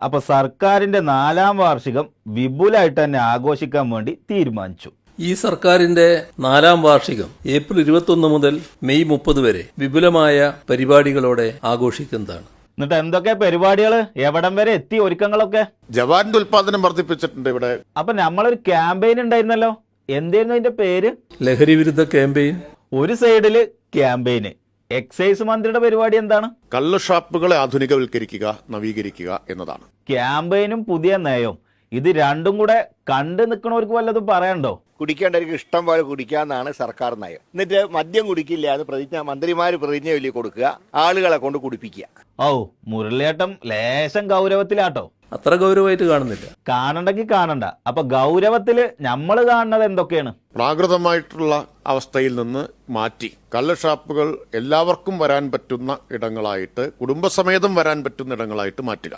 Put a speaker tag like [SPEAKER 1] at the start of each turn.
[SPEAKER 1] അപ്പൊ സർക്കാരിന്റെ 4ാം വാർഷികം വിപുലമായിട്ട് തന്നെ ആഘോഷിക്കാൻ വേണ്ടി തീരുമാനിച്ചു.
[SPEAKER 2] ഈ സർക്കാരിന്റെ 4ാം വാർഷികം ഏപ്രിൽ 21 മുതൽ മെയ് 30 വരെ വിപുലമായ പരിപാടികളോടെ ആഘോഷിക്കുന്നതാണ്.
[SPEAKER 1] എന്നിട്ട് എന്തൊക്കെ പരിപാടികള്, എവിടം വരെ എത്തി ഒരുക്കങ്ങളൊക്കെ?
[SPEAKER 3] ജവാന്റെ ഉൽപാദനം വർദ്ധിപ്പിച്ചിട്ടുണ്ട് ഇവിടെ.
[SPEAKER 1] അപ്പൊ നമ്മളൊരു ക്യാമ്പയിൻ ഉണ്ടായിരുന്നല്ലോ, എന്തായിരുന്നു അതിന്റെ പേര്?
[SPEAKER 2] ലഹരി വിരുദ്ധ ക്യാമ്പയിൻ.
[SPEAKER 1] ഒരു സൈഡില് ക്യാമ്പയിന്, എക്സൈസ് മന്ത്രിയുടെ പരിപാടി എന്താണ്?
[SPEAKER 3] കള്ള് ഷാപ്പുകളെ ആധുനികവൽക്കരിക്കുക, നവീകരിക്കുക എന്നതാണ്.
[SPEAKER 1] ക്യാമ്പയിനും പുതിയ നയവും, ഇത് രണ്ടും കൂടെ കണ്ടു നിൽക്കണവർക്ക് വല്ലതും പറയണ്ടോ?
[SPEAKER 4] കുടിക്കേണ്ടവർക്ക് ഇഷ്ടം പോലെ കുടിക്കാന്നാണ് സർക്കാർ നയം. എന്നിട്ട് മദ്യം കുടിക്കില്ല എന്ന് മന്ത്രിമാര് പ്രതിജ്ഞ ചൊല്ലി കൊടുക്കുക, ആളുകളെ കൊണ്ട് കുടിപ്പിക്കുക.
[SPEAKER 1] ഓ, മുരളിയേട്ടം ലേശം ഗൗരവത്തിലാട്ടോ.
[SPEAKER 2] അത്ര ഗൗരവമായിട്ട് കാണുന്നില്ല.
[SPEAKER 1] കാണണ്ടെങ്കിൽ കാണണ്ട. അപ്പൊ ഗൗരവത്തില് നമ്മൾ കാണുന്നത് എന്തൊക്കെയാണ്?
[SPEAKER 3] പ്രാകൃതമായിട്ടുള്ള അവസ്ഥയിൽ നിന്ന് മാറ്റി കള്ള് ഷാപ്പുകൾ എല്ലാവർക്കും വരാൻ പറ്റുന്ന ഇടങ്ങളായിട്ട്, കുടുംബസമേതം വരാൻ പറ്റുന്ന ഇടങ്ങളായിട്ട് മാറ്റുക.